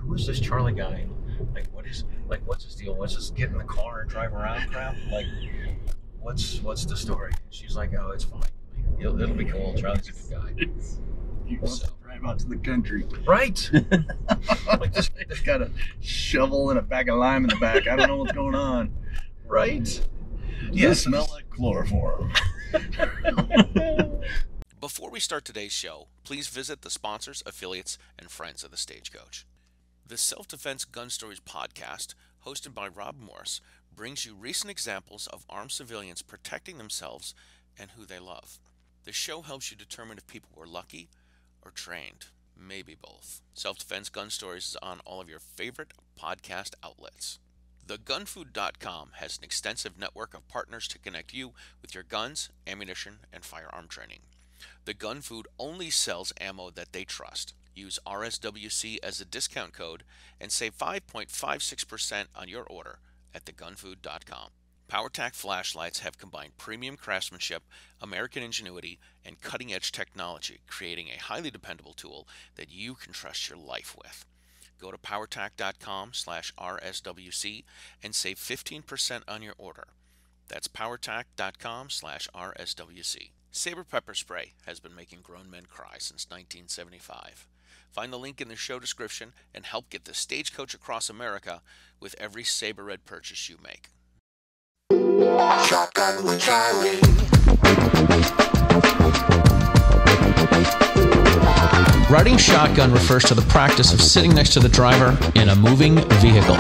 who is this Charlie guy? Like, what's his deal? What's this get in the car and drive around crap? Like, what's the story? She's like, oh, it's fine. It'll be cool. Charlie's a good guy. He wants to drive out to the country. Right. Like this guy's got a shovel and a bag of lime in the back. I don't know what's going on. Right. You smell like chloroform. Before we start today's show, please visit the sponsors, affiliates, and friends of the Stagecoach. The Self-Defense Gun Stories podcast, hosted by Rob Morse, brings you recent examples of armed civilians protecting themselves and who they love. The show helps you determine if people were lucky or trained, maybe both. Self-Defense Gun Stories is on all of your favorite podcast outlets. TheGunFood.com has an extensive network of partners to connect you with your guns, ammunition, and firearm training. The Gun Food only sells ammo that they trust. Use RSWC as a discount code and save 5.56% on your order at TheGunFood.com. PowerTac flashlights have combined premium craftsmanship, American ingenuity, and cutting-edge technology, creating a highly dependable tool that you can trust your life with. Go to PowerTac.com/RSWC and save 15% on your order. That's PowerTac.com/RSWC. Saber Pepper Spray has been making grown men cry since 1975. Find the link in the show description and help get the Stagecoach across America with every Saber Red purchase you make. Shotgun with Charlie. Riding shotgun refers to the practice of sitting next to the driver in a moving vehicle.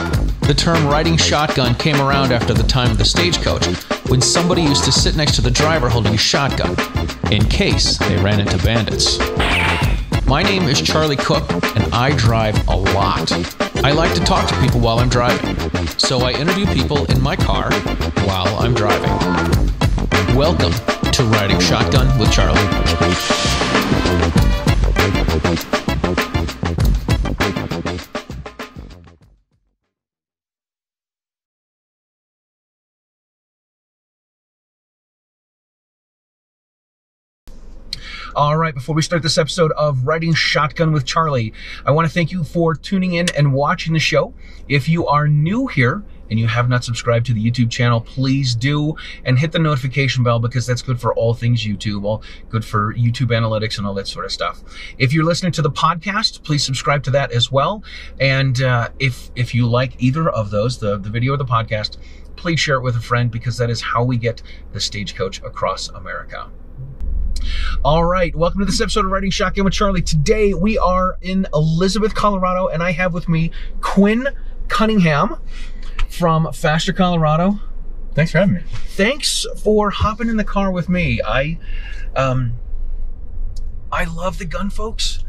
The term riding shotgun came around after the time of the Stagecoach, when somebody used to sit next to the driver holding a shotgun, in case they ran into bandits. My name is Charlie Cook, and I drive a lot. I like to talk to people while I'm driving, so I interview people in my car while I'm driving. Welcome to Riding Shotgun with Charlie. All right, before we start this episode of Riding Shotgun with Charlie, I want to thank you for tuning in and watching the show. If you are new here and you have not subscribed to the YouTube channel, please do, and hit the notification bell because that's good for all things YouTube, all good for YouTube analytics and all that sort of stuff. If you're listening to the podcast, please subscribe to that as well. And if you like either of those, the video or the podcast, please share it with a friend because that is how we get the Stagecoach across America. All right, welcome to this episode of Riding Shotgun with Charlie. Today we are in Elizabeth, Colorado, and I have with me Quinn Cunningham from Faster, Colorado. Thanks for having me. Thanks for hopping in the car with me. I love the gun folks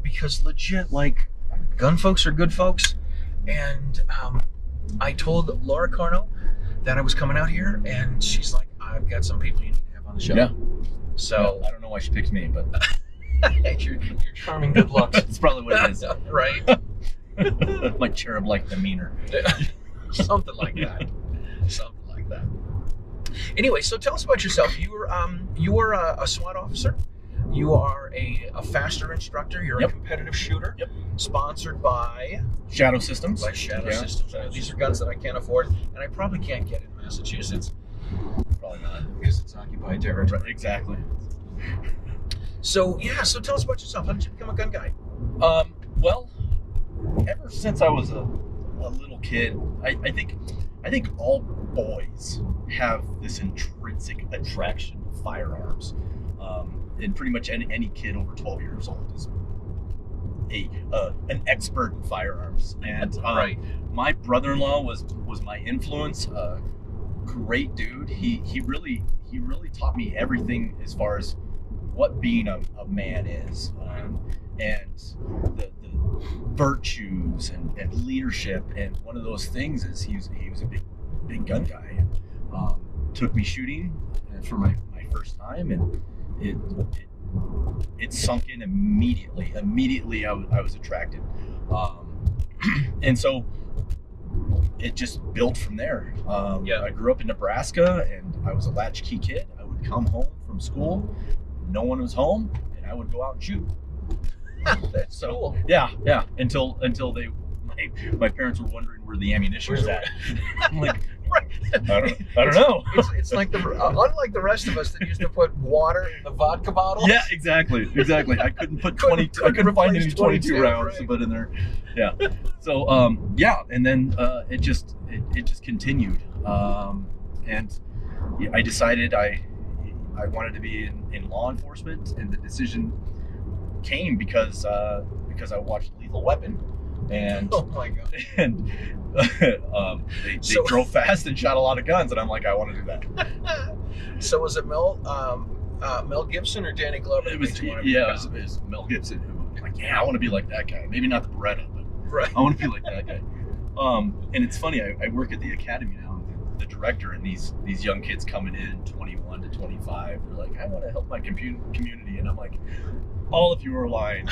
because legit, like, gun folks are good folks. And I told Laura Carno that I was coming out here, and she's like, I've got some people you need to have on the show. Yeah. So I don't know why she picked me, but your charming good looks. that's probably what it is. Right. My cherub-like demeanor. Something like that. Something like that. Anyway, so tell us about yourself. You were a SWAT officer. You are a faster instructor. You're a competitive shooter. Yep. Sponsored by Shadow Systems. By Shadow Systems. These are guns that I can't afford, and I probably can't get in Massachusetts. Probably not. Because it's occupied territory. Right, exactly. So yeah, so tell us about yourself. How did you become a gun guy? Well, ever since I was a little kid, I think all boys have this intrinsic attraction to firearms. And pretty much any kid over 12 years old is an expert in firearms. And right. My brother-in-law was my influence. Great dude. He really taught me everything as far as what being a man is, and the virtues and leadership. And one of those things is he was a big gun guy. Took me shooting for my first time, and it sunk in immediately. Immediately, I was attracted, and so it just built from there. I grew up in Nebraska, and I was a latchkey kid. I would come home from school, no one was home, and I would go out and shoot. That's So cool. yeah, until they my parents were wondering where the ammunition was at. I'm like, Right. I don't know. It's like unlike the rest of us that used to put water in the vodka bottle. Yeah, exactly. I couldn't put 22. I couldn't find any 22 rounds to put in there. Yeah. So and then it just continued. And I decided I wanted to be in law enforcement, and the decision came because I watched Lethal Weapon. And oh my god! And they drove fast and shot a lot of guns, and I'm like, I want to do that. So was it Mel Gibson or Danny Glover? It was Mel Gibson who was like, yeah, I want to be like that guy. Maybe not the Beretta, but right. I want to be like that guy. And it's funny. I work at the academy now. I'm the director, and these young kids coming in, 21 to 25. They're like, I want to help my community, and I'm like, all of you are lying.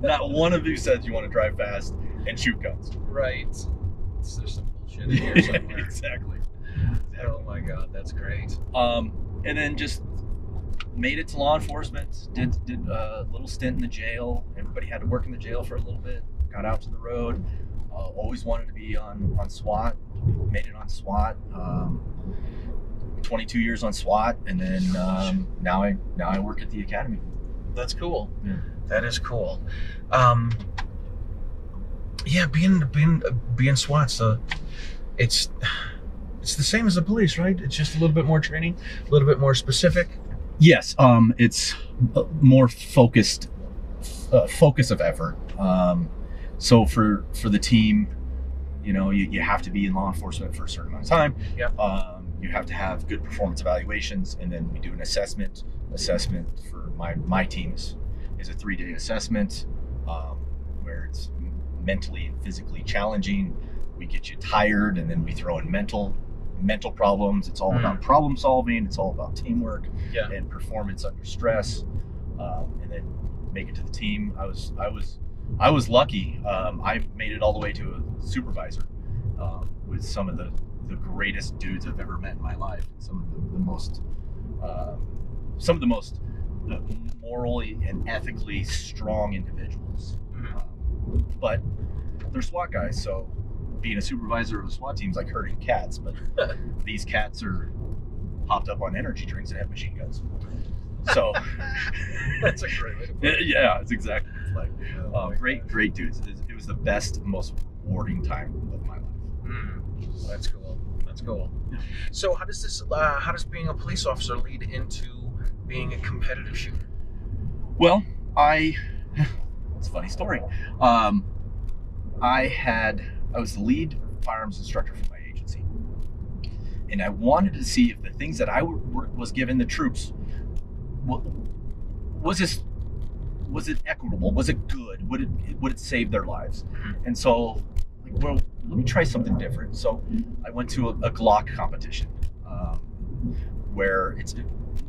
Not one of you says you want to drive fast and shoot guns. Right. There's some bullshit in here somewhere. Exactly. Oh my god, that's great. And then just made it to law enforcement. Did a little stint in the jail. Everybody had to work in the jail for a little bit. Got out to the road. Always wanted to be on SWAT. Made it on SWAT. 22 years on SWAT, and then now I work at the academy. That's cool. Yeah. That is cool. Yeah, being SWAT, so it's the same as the police, right? It's just a little bit more training, a little bit more specific. Yes, it's more focus of effort. So for the team, you have to be in law enforcement for a certain amount of time. Yeah. You have to have good performance evaluations, and then we do an assessment. Assessment for my teams is a 3-day assessment where it's mentally and physically challenging. We get you tired, and then we throw in mental problems. It's all about problem solving. It's all about teamwork and performance under stress, and then make it to the team. I was lucky. I made it all the way to a supervisor with some of the greatest dudes I've ever met in my life. Some of the most morally and ethically strong individuals. But they're SWAT guys, so being a supervisor of a SWAT team is like herding cats, but these cats are hopped up on energy drinks and have machine guns. So that's a great way to put it. Yeah, it's exactly. It's like great dudes. It was the best, most rewarding time of my life. That's cool. That's cool. Yeah. So how does being a police officer lead into being a competitive shooter? Well, it's a funny story. I was the lead firearms instructor for my agency, and I wanted to see if the things that I was giving the troops was it equitable? Was it good? Would it save their lives? And so, well, let me try something different. So I went to a Glock competition where it's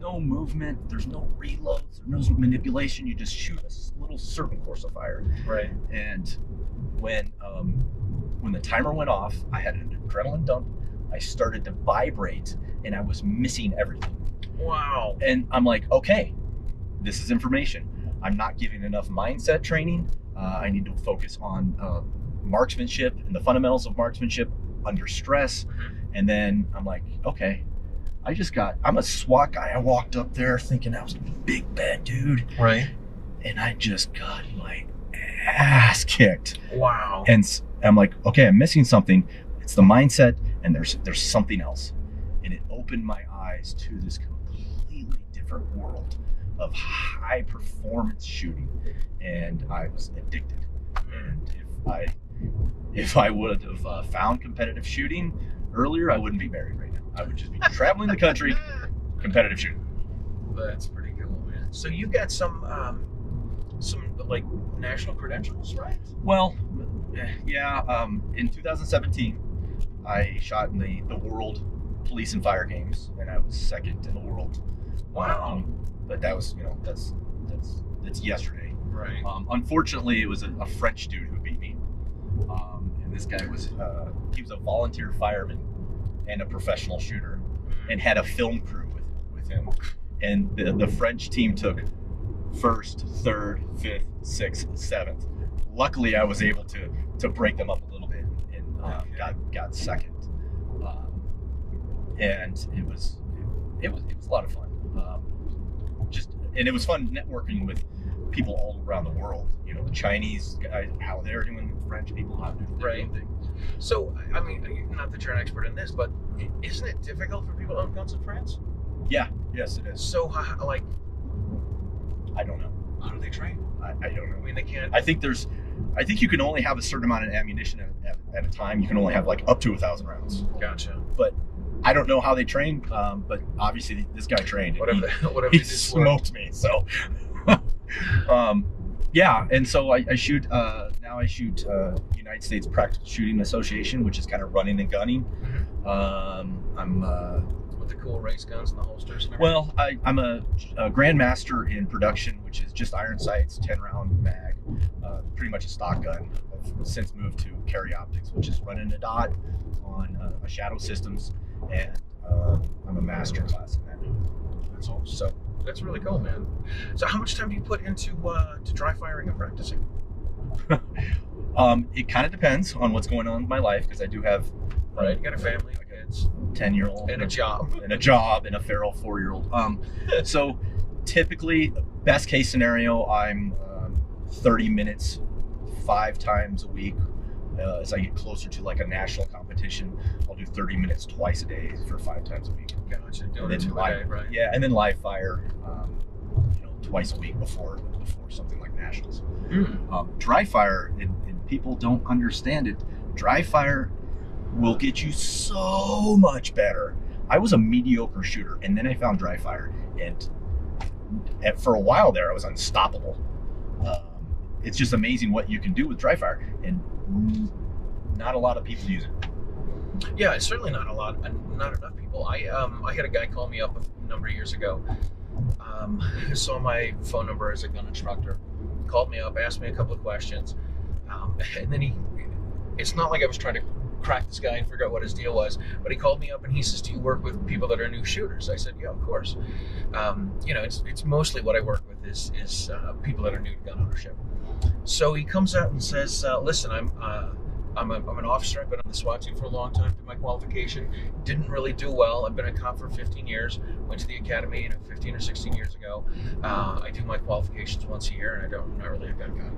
no movement, there's no reloads, there's no manipulation. You just shoot a little certain course of fire. Right. And when the timer went off, I had an adrenaline dump. I started to vibrate, and I was missing everything. Wow. And I'm like, okay, this is information. I'm not giving enough mindset training. I need to focus on marksmanship and the fundamentals of marksmanship under stress. And then I'm like, okay, I'm a SWAT guy. I walked up there thinking I was a big bad dude. Right. And I just got my ass kicked. Wow. And I'm like, okay, I'm missing something. It's the mindset, and there's something else. And it opened my eyes to this completely different world of high performance shooting, and I was addicted. And if I would have found competitive shooting earlier, I wouldn't be married right now. I would just be traveling the country, competitive shooting. That's pretty cool, man. So you got some like national credentials, right? Well, yeah. In 2017, I shot in the World Police and Fire Games, and I was second in the world. Wow. But that was, that's yesterday. Right. Unfortunately, it was a French dude who beat me. And this guy was a volunteer fireman and a professional shooter, and had a film crew with him. And the French team took first, third, fifth, sixth, seventh. Luckily, I was able to break them up a little bit and got second. And it was a lot of fun. And it was fun networking with people all around the world. You know, the Chinese guys, how they're doing, French people, how they're doing things. So, I mean, not that you're an expert in this, but isn't it difficult for people to own guns in France? Yeah, yes, it is. So, like, I don't know. How do they train? I don't know. I mean, they can't. I think you can only have a certain amount of ammunition at a time. You can only have like up to 1,000 rounds. Gotcha. But I don't know how they train. But obviously this guy trained. Whatever he smoked me. So, yeah. And so I shoot. Now I shoot United States Practical Shooting Association, which is kind of running and gunning. Mm-hmm. I'm. With the cool race guns and the holsters and everything? Well, I'm a grandmaster in production, which is just iron sights, 10-round mag, pretty much a stock gun. I've since moved to carry optics, which is running a dot on a shadow systems, and I'm a master class in that. That's awesome. So that's really cool, man. So how much time do you put into to dry firing and practicing? It kind of depends on what's going on in my life, because I do have you got a family, kids, 10-year-old, and a job, and a feral 4-year-old. So typically, best case scenario, I'm 30 minutes 5 times a week. As I get closer to like a national competition, I'll do 30 minutes twice a day for 5 times a week. Gotcha. Doing it 2 a day, right? Yeah, and then live fire, twice a week before something like nationals. Dry fire, and people don't understand it. Dry fire will get you so much better. I was a mediocre shooter, and then I found dry fire, and for a while there, I was unstoppable. It's just amazing what you can do with dry fire, and not a lot of people use it. Yeah, it's certainly not enough people. I had a guy call me up a number of years ago. Who saw my phone number as a gun instructor, called me up, asked me a couple of questions, and then it's not like I was trying to crack this guy and figure out what his deal was, but he called me up and he says, do you work with people that are new shooters? I said, yeah, of course. It's mostly what I work with is people that are new to gun ownership. So he comes out and says, listen, I'm an officer. I've been on the SWAT team for a long time. Did my qualification. Didn't really do well. I've been a cop for 15 years. Went to the academy 15 or 16 years ago. I do my qualifications once a year, and I'm not really a gun guy.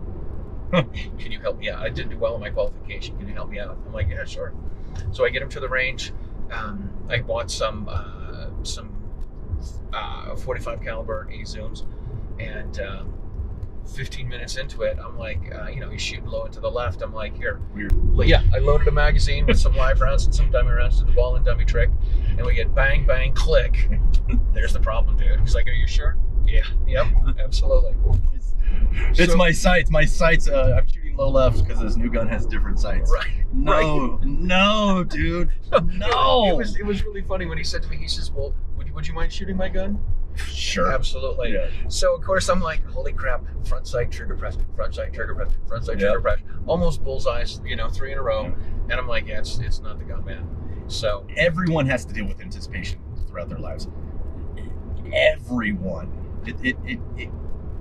Can you help me out? I didn't do well in my qualification. Can you help me out? I'm like, yeah, sure. So I get him to the range. I bought some 45 caliber 80 zooms, and 15 minutes into it, I'm like, he's shooting low and to the left. I'm like, here. Weird. Yeah, I loaded a magazine with some live rounds and some dummy rounds to the ball and dummy trick, and we get bang, bang, click. There's the problem, dude. He's like, are you sure? Yeah. Yep. Absolutely. It's my sights. My sights. I'm shooting low left because this new gun has different sights. Right. No, dude. No. It was really funny when he said to me. He says, "Well, would you mind shooting my gun?" Sure. Absolutely. Yeah. So of course I'm like, holy crap! Front sight trigger press. Front sight trigger press. Front sight trigger press. Almost bullseyes. 3 in a row. And I'm like, yeah, it's not the gun, man. So everyone has to deal with anticipation throughout their lives. Everyone.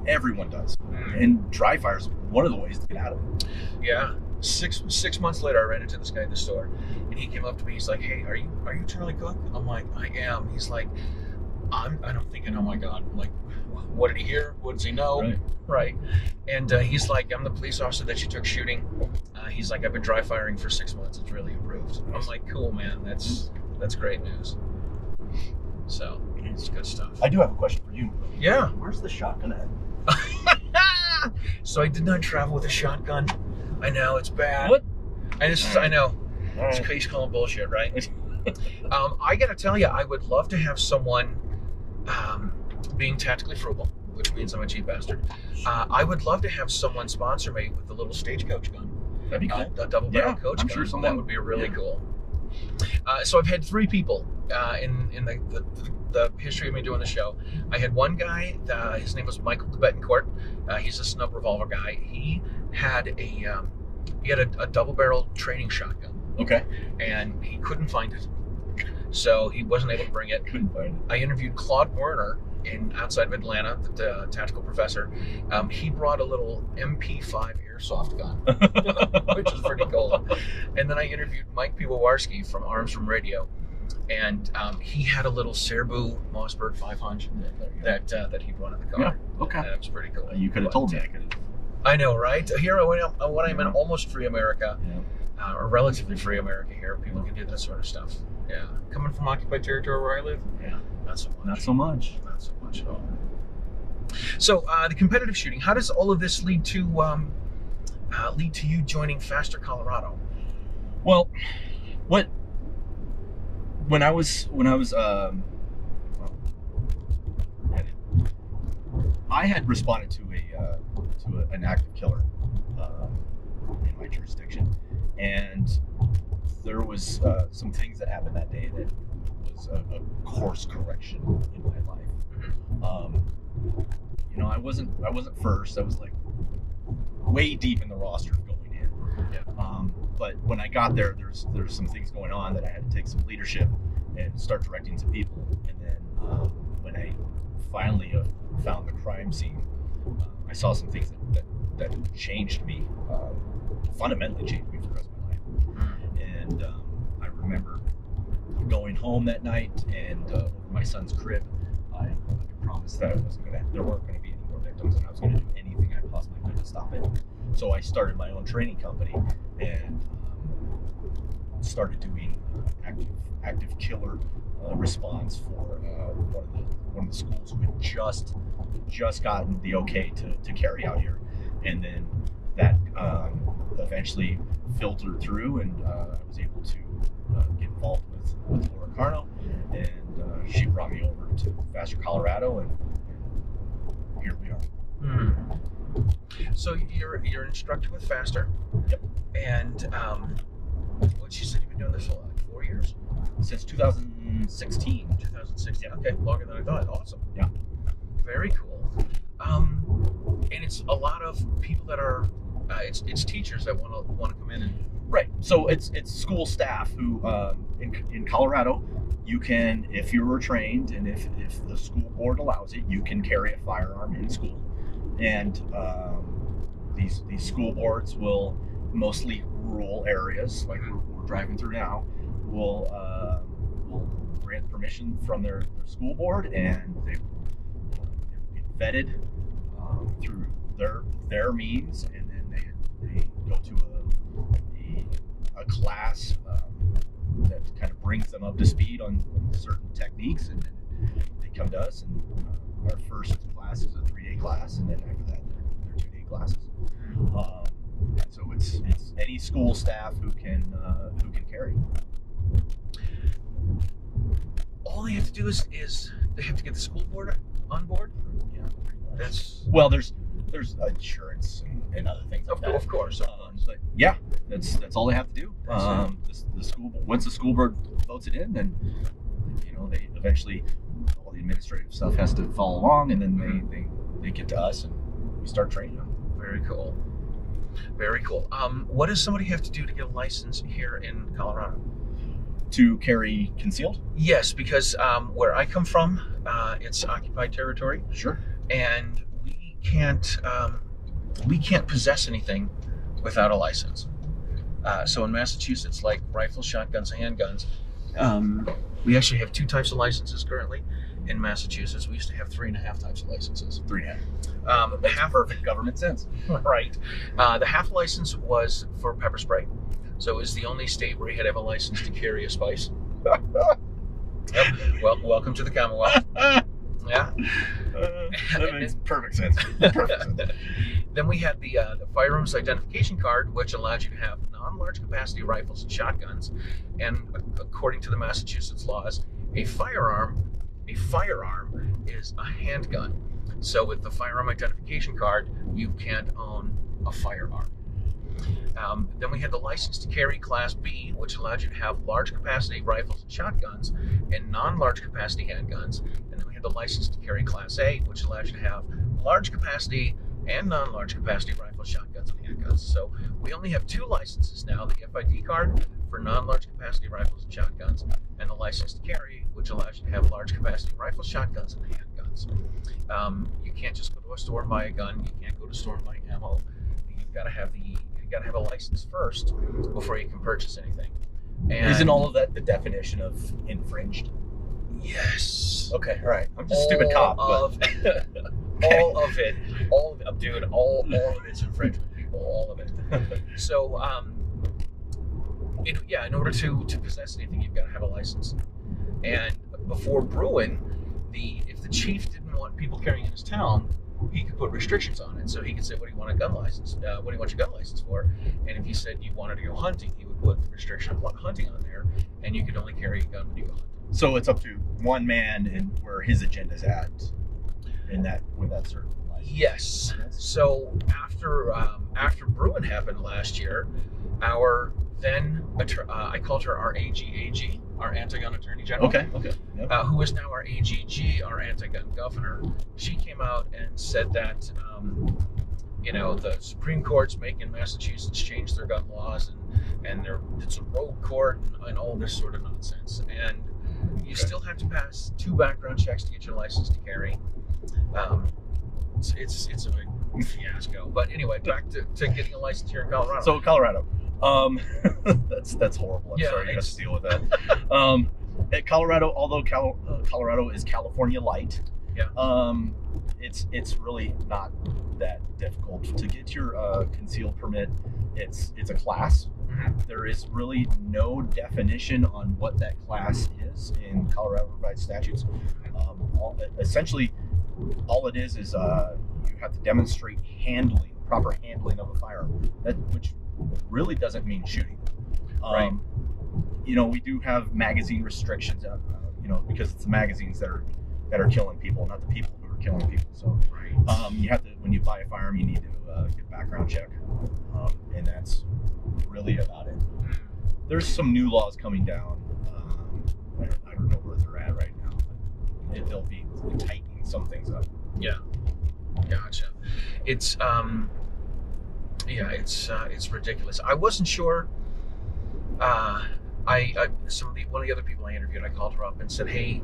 Everyone does. And dry fire is one of the ways to get out of it. Yeah. Six months later, I ran into this guy in the store, and he came up to me. He's like, "Hey, are you Charlie Cook?" I'm like, "I am." He's like, I'm thinking, oh my God, I'm like, what did he hear? What does he know? Right. And he's like, I'm the police officer that you took shooting. He's like, I've been dry firing for 6 months. It's really improved. I'm like, cool, man. That's great news. So it's good stuff. I do have a question for you. Yeah. Where's the shotgun at? So I did not travel with a shotgun. I know, it's bad. What? I know. Right. He's calling bullshit, right? I gotta tell you, I would love to have someone, being tactically frugal, which means I'm a cheap bastard. I would love to have someone sponsor me with a little stagecoach gun. That'd be cool. A double barrel coach gun. Sure that would be really cool. So I've had 3 people in the history of me doing the show. I had one guy, his name was Michael Betancourt. He's a snub revolver guy. He had a double barrel training shotgun. Okay. And he couldn't find it. So he wasn't able to bring it. Couldn't find it. I interviewed Claude Werner, outside of Atlanta, the tactical professor. He brought a little MP5 airsoft gun, which is pretty cool. And then I interviewed Mike Piwowarski from Arms Room Radio, and he had a little Serbu Mossberg 500 that he brought in the car. Yeah, okay. That was pretty cool. You could have told me. I know, right? Here, when I'm in almost free America, or relatively free America here, people can do that sort of stuff. Yeah. Coming from occupied territory where I live, not so much. Not so much. Not so much at all. So the competitive shooting, how does all of this lead to you joining Faster Colorado? Well, when I was I had responded to an active killer in my jurisdiction, and there was some things that happened that day that was a course correction in my life. I wasn't first. I was like way deep in the roster going in. But when I got there, there's some things going on that I had to take some leadership and start directing some people. And then when I finally found the crime scene, I saw some things that changed me, fundamentally changed me for the rest of my life. And I remember going home that night, and over my son's crib, I promised that there weren't going to be any more victims, and I was going to do anything I possibly could to stop it. So I started my own training company and started doing active killer response for one of the schools who had just gotten the okay to carry out here, and then that eventually filtered through, and I was able to get involved with Laura Carno, and she brought me over to Faster Colorado, and here we are. So you're an instructor with Faster. Yep. And what you said you've been doing this for like 4 years? Since 2016. 2016. Okay, longer than I thought. Awesome. Yeah. Very cool. And it's a lot of people that are it's teachers that want to come in and. Right. So it's school staff who in Colorado, you can, if you were trained and if the school board allows it, you can carry a firearm in school. And these school boards will, mostly rural areas like we're driving through now, will grant permission from their school board, and they get vetted through their means, and then they go to a class that kind of brings them up to speed on certain techniques, and then they come to us, and our first class is a 3-day class, and then after that they're 2-day classes. So it's any school staff who can carry. All they have to do is they have to get the school board on board. Yeah, that's there's insurance and other things like that. Of course. But yeah, that's all they have to do. The school, once the school board votes it in, then they eventually, all the administrative stuff has to follow along, and then they get to us and we start training them. Very cool. Very cool. What does somebody have to do to get a license here in Colorado? To carry concealed? Yes, because where I come from, it's occupied territory. Sure. And we can't possess anything without a license. So in Massachusetts, like rifles, shotguns, and handguns, we actually have 2 types of licenses currently. In Massachusetts, we used to have 3.5 types of licenses. 3.5. Makes perfect government sense. Right. The half license was for pepper spray. So it was the only state where you had to have a license to carry a spice. Yep. Well, welcome to the Commonwealth. Yeah. That makes perfect sense. Perfect sense. Then we had the firearms identification card, which allowed you to have non-large capacity rifles and shotguns. And according to the Massachusetts laws, a firearm is a handgun. So with the firearm identification card, you can't own a firearm. Then we had the license to carry Class B, which allowed you to have large capacity rifles and shotguns and non-large capacity handguns. And then we had the license to carry Class A, which allowed you to have large capacity and non-large capacity rifles, shotguns, and handguns. So we only have 2 licenses now, the FID card for non-large capacity rifles and shotguns, and the license to carry, which allows you to have large capacity rifles, shotguns, and handguns. guns. You can't just go to a store and buy a gun. You can't go to a store and buy ammo. You've got to have a license first before you can purchase anything. And isn't all of that the definition of infringed? Yes. Okay, all right. I'm just a stupid cop. All of it, dude. All of it's infringement, people. All of it. So, in order to possess anything, you've got to have a license. And before Bruin, if the chief didn't want people carrying in his town, he could put restrictions on it. So he could say, "What do you want a gun license? What do you want your gun license for?" And if you said you wanted to go hunting, he would put the restriction of hunting on there, and you could only carry a gun when you go hunting. So it's up to one man and where his agenda's at, with that certain license. Yes. So after Bruin happened last year, our then I called her our AG, our anti-gun attorney general. Okay. Yep. Who is now our AGG, our anti-gun governor. She came out and said that the Supreme Court's making Massachusetts change their gun laws, and it's a rogue court and all this sort of nonsense. And you still have to pass 2 background checks to get your license to carry. It's a big fiasco. But anyway, back to getting a license here in Colorado. So Colorado, that's horrible. I'm sorry you have to deal with that. At Colorado, although Colorado is California light, it's really not that difficult to get your concealed permit. It's a class. Mm-hmm. There is really no definition on what that class is in Colorado revised statutes. Essentially, all it is you have to demonstrate proper handling of a firearm, which really doesn't mean shooting. Right. We do have magazine restrictions, because it's the magazines that are killing people, not the people who are killing people. So, you have to, when you buy a firearm, you need to get a background check, and that's really about it. There's some new laws coming down. I don't know where they're at right now, but they'll be tightening some things up. Yeah, gotcha. It's it's ridiculous. I wasn't sure. One of the other people I interviewed, I called her up and said, "Hey,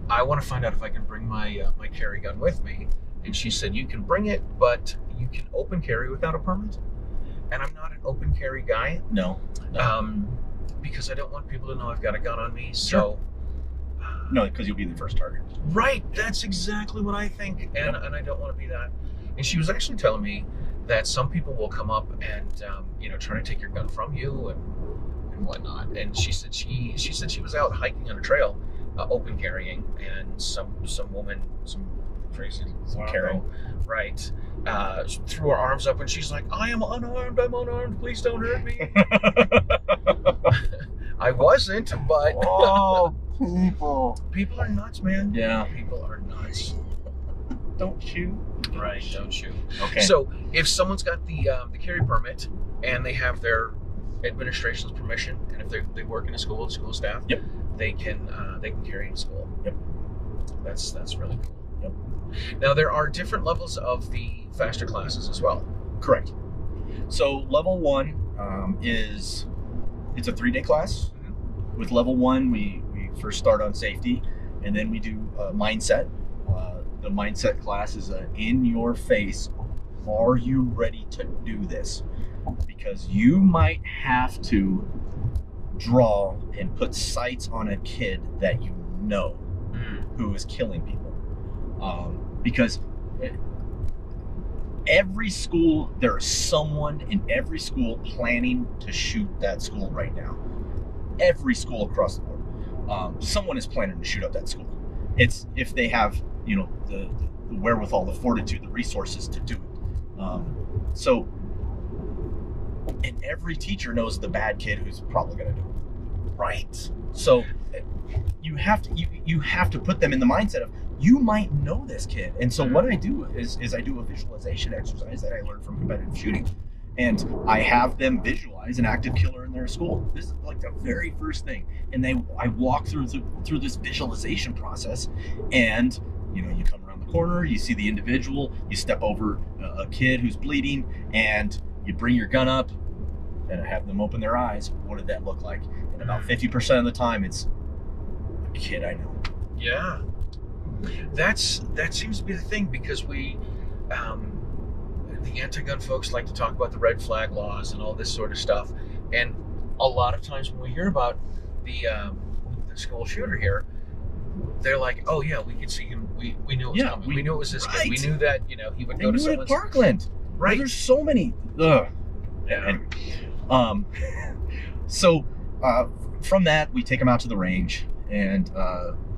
I want to find out if I can bring my carry gun with me." And she said, "You can bring it, but you can open carry without a permit." And I'm not an open carry guy. No. Because I don't want people to know I've got a gun on me. Sure. So. No, because you'll be the first target. Right. That's exactly what I think, and I don't want to be that. And she was actually telling me that some people will come up and try to take your gun from you and whatnot. And she said she was out hiking on a trail, open carrying, and some woman, some crazy carrying, right, threw her arms up and she's like, I'm unarmed, please don't hurt me. I wasn't, but people are nuts, man. Yeah, people are nuts. Don't shoot. Right, don't shoot. Okay. So if someone's got the carry permit and they have their administration's permission, and if they work in a school staff, yep, they can carry in school. Yep. That's really cool. Yep. Now there are different levels of the faster classes as well. Correct. So level 1 it's a 3-day class. Mm-hmm. With level 1, we first start on safety, and then we do mindset. The mindset class is in your face. Are you ready to do this? Because you might have to draw and put sights on a kid that you know who is killing people. Because every school, there is someone in every school planning to shoot that school right now. Every school across the board. Someone is planning to shoot up that school. It's if they have, the wherewithal, the fortitude, the resources to do it. And every teacher knows the bad kid who's probably going to do it. Right. So you have to put them in the mindset of, you might know this kid. And so what I do is I do a visualization exercise that I learned from competitive shooting. And I have them visualize an active killer in their school. This is like the very first thing. And I walk through this visualization process, and you come around the corner, you see the individual, you step over a kid who's bleeding, and you bring your gun up and have them open their eyes. What did that look like? And about 50% of the time, it's a kid I know. Yeah. That seems to be the thing, because the anti-gun folks like to talk about the red flag laws and all this sort of stuff, and a lot of times when we hear about the school shooter here, they're like, "Oh yeah, we could see him. We knew it was coming. We knew it was this kid. We knew that he would go to someone's Parkland. Right. There's so many. Ugh. Yeah. And, so from that, we take them out to the range, and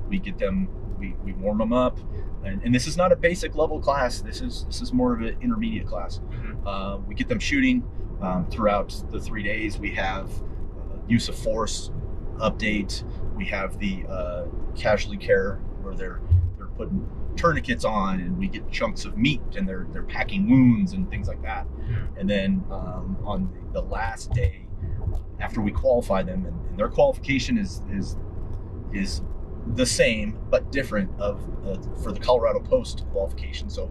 we get them. We warm them up, and this is not a basic level class. This is more of an intermediate class. We get them shooting throughout the 3 days. We have use of force update. We have the casualty care, where they're putting tourniquets on, and we get chunks of meat, and they're packing wounds and things like that. And then on the last day, after we qualify them, and their qualification is the same but different for the Colorado Post qualification. So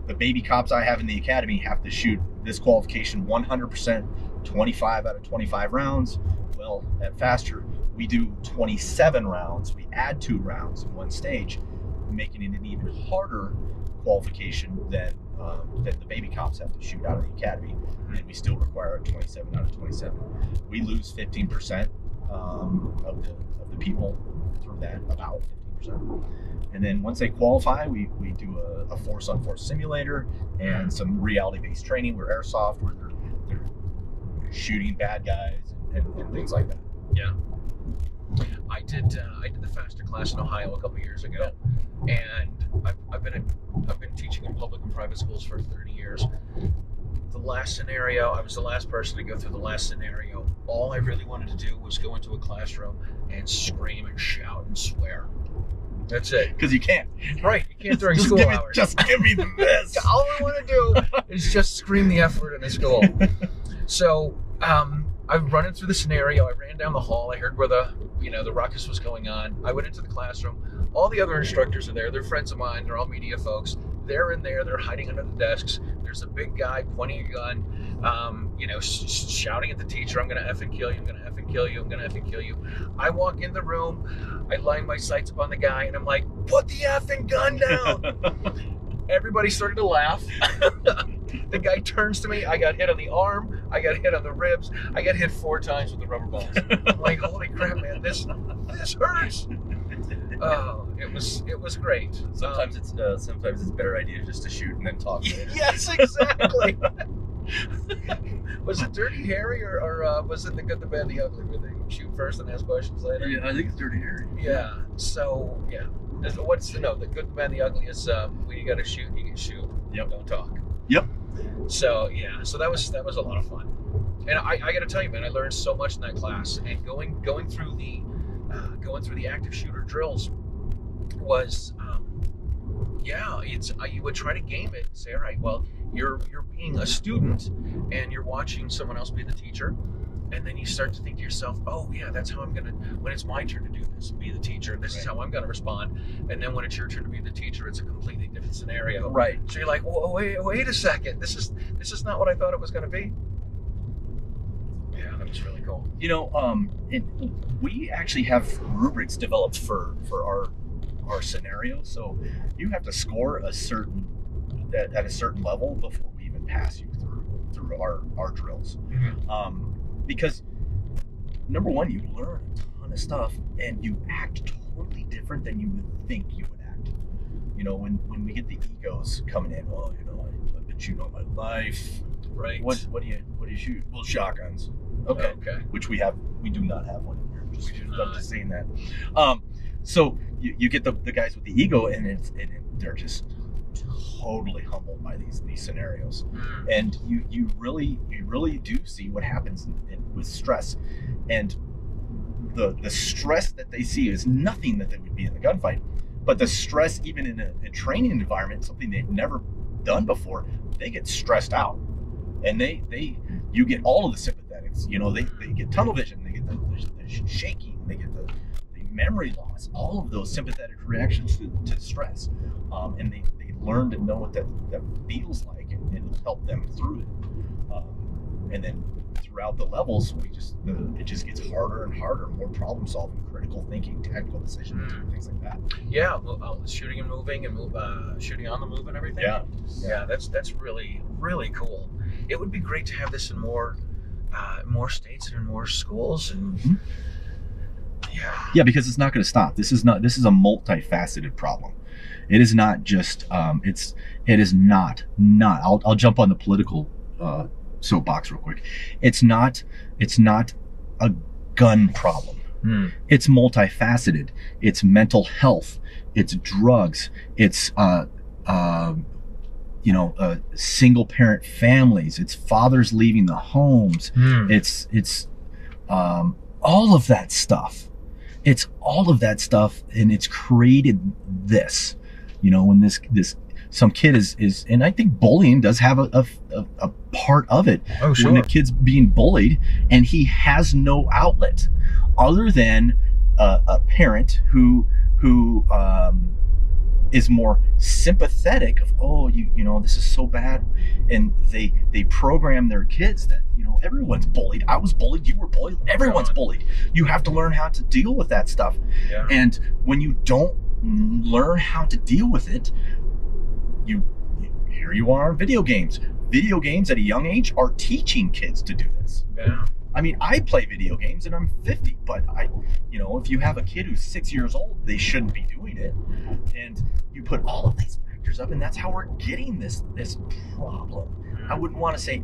the baby cops I have in the academy have to shoot this qualification 100%, 25 out of 25 rounds. Well, at Faster, we do 27 rounds. We add 2 rounds in one stage, making it an even harder qualification than the baby cops have to shoot out of the academy, and we still require a 27 out of 27. We lose 15% of the people through that, about 15%. And then once they qualify, we do a force-on-force simulator and some reality-based training where airsoft, where they're shooting bad guys and things like that. Yeah. I did the Faster class in Ohio a couple years ago, and I've been teaching in public and private schools for 30 years. The last scenario, I was the last person to go through the last scenario. All I really wanted to do was go into a classroom and scream and shout and swear. That's it. Because you can't. Right, you can't during school hours. Just give me this. All I want to do is just scream the F word in the school. So I'm running through the scenario. I ran down the hall. I heard where the ruckus was going on. I went into the classroom. All the other instructors are there. They're friends of mine. They're all media folks. They're in there. They're hiding under the desks. There's a big guy pointing a gun, shouting at the teacher, "I'm going to effing kill you. I'm going to effing kill you. I'm going to effing kill you." I walk in the room. I line my sights up on the guy, and I'm like, "Put the effing gun down." Everybody started to laugh. The guy turns to me. I got hit on the arm. I got hit on the ribs. I got hit 4 times with the rubber balls. I'm like, holy crap, man, this hurts. Oh, it was great. Sometimes it's a better idea just to shoot and then talk later. Yes, exactly. Was it Dirty Harry or was it The Good, the Bad, the Ugly, where they shoot first and ask questions later? Yeah, I think it's Dirty Harry. Yeah. So yeah, the Good, the Bad, the Ugly is when you got to shoot, you can shoot. Yep. Don't talk. Yep. So yeah, so that was a lot of fun, and I got to tell you, man, I learned so much in that class. And going through the active shooter drills was, you would try to game it and say, all right, well, you're being a student and you're watching someone else be the teacher, and then you start to think to yourself, oh yeah, that's how I'm gonna, when it's my turn to do this, be the teacher, this is how I'm gonna respond. And then when it's your turn to be the teacher, it's a completely different scenario. Right. So you're like, oh, wait a second, this is not what I thought it was gonna be. Yeah, that was really cool. We actually have rubrics developed for our scenario, so you have to score at a certain level before we even pass you through our drills. Mm-hmm. Because number one, you learn a ton of stuff, and you act totally different than you would think you would act. When we get the egos coming in, well, I've been shooting all my life. Right. What do you shoot? Well, shotguns. Okay. Which we do not have one in here. I'm just saying that. So you get the guys with the ego, and they're just totally humbled by these scenarios, and you really do see what happens with stress, and the stress that they see is nothing that they would be in the gunfight, but the stress even in a training environment, something they've never done before, they get stressed out, and you get all of the sympathetics. They get tunnel vision, they get the shaking, they get the memory loss, all of those sympathetic reactions to stress, and they learn to know what that feels like, and help them through it. And then through throughout the levels, it just gets harder and harder. More problem solving, critical thinking, tactical decision making, things like that. Yeah, shooting and moving and shooting on the move and everything. Yeah, that's really, really cool. It would be great to have this in more states and in more schools. And yeah, because it's not going to stop. This is a multifaceted problem. It is not just it is not I'll jump on the political soapbox real quick. It's not a gun problem. It's multifaceted. It's mental health, it's drugs, it's single parent families, it's fathers leaving the homes, it's all of that stuff. It's all of that stuff, and it's created this, when this some kid is, and I think bullying does have a part of it. Oh, sure. When the kid's being bullied and he has no outlet other than a parent who is more sympathetic of, oh, this is so bad, and they program their kids that everyone's bullied. I was bullied, you were bullied, everyone's bullied. You have to learn how to deal with that stuff. Yeah. And when you don't learn how to deal with it, here you are in video games. Video games at a young age are teaching kids to do this. Yeah. I mean, I play video games and I'm 50, but if you have a kid who's 6 years old, they shouldn't be doing it. And you put all of these factors up, and that's how we're getting this problem. I wouldn't want to say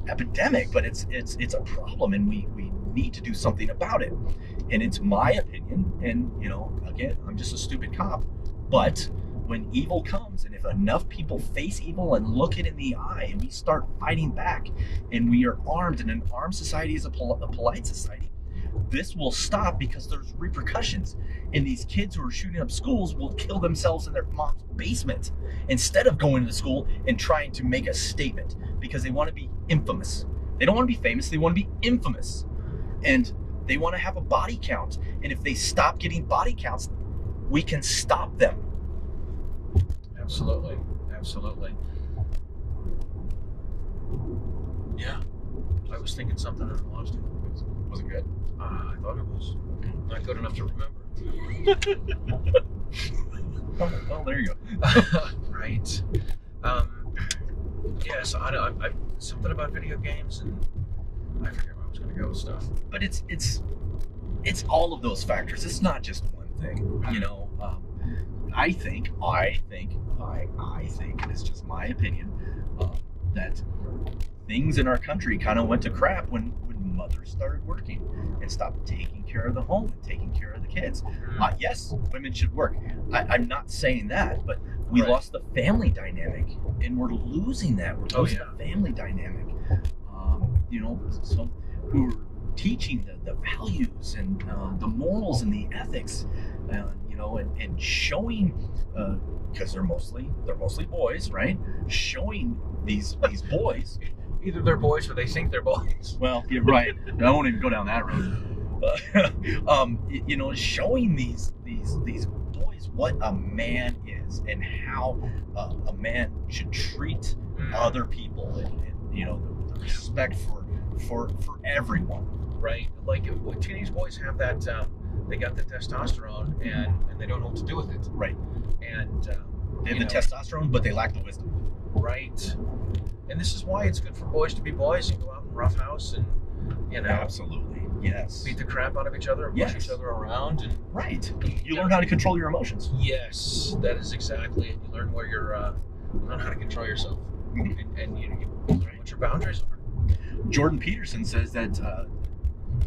epidemic, but it's a problem, and we need to do something about it. And it's my opinion, and again, I'm just a stupid cop, but when evil comes, and if enough people face evil and look it in the eye, and we start fighting back, and we are armed, and an armed society is a polite society, this will stop, because there's repercussions. And these kids who are shooting up schools will kill themselves in their mom's basement instead of going to school and trying to make a statement, because they want to be infamous. They don't want to be famous, they want to be infamous. And they want to have a body count. And if they stop getting body counts, we can stop them. Absolutely. Yeah. I was thinking something and I lost it. Was it good? I thought it was. Not good enough to remember. Oh, there you go. Right. Yes, I something about video games, and I forget where I was going to go with stuff. But it's all of those factors. It's not just one thing. I think, and it's just my opinion, that things in our country kind of went to crap when mothers started working and stopped taking care of the home and taking care of the kids. Yes, women should work. I'm not saying that, but we lost the family dynamic, and we're losing that. We're losing the family dynamic. Some who are teaching the values and the morals and the ethics, and showing, because they're mostly boys, right? Showing these boys. Either they're boys or they think they're boys. Well, yeah, right. I won't even go down that road. Showing these boys what a man is and how a man should treat other people, and the respect for everyone. Right. Like teenage boys have that. They got the testosterone, and they don't know what to do with it. Right. And they have the testosterone, but they lack the wisdom. Right. And this is why it's good for boys to be boys and go out and roughhouse and, Absolutely. Yes. beat the crap out of each other and push each other around. And right. You learn how to control your emotions. Yes, that is exactly it. You learn where you learn how to control yourself, and you learn what your boundaries are. Jordan Peterson says that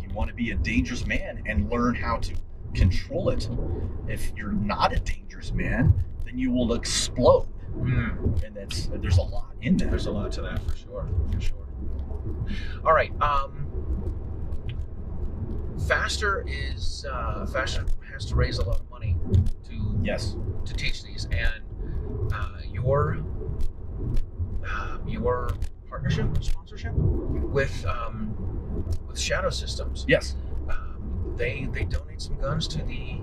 you want to be a dangerous man and learn how to control it. If you're not a dangerous man, then you will explode. And there's a lot in that. There's a lot to that, for sure. All right. Faster has to raise a lot of money to teach these, and your partnership, sponsorship with Shadow Systems. Yes. They donate some guns to the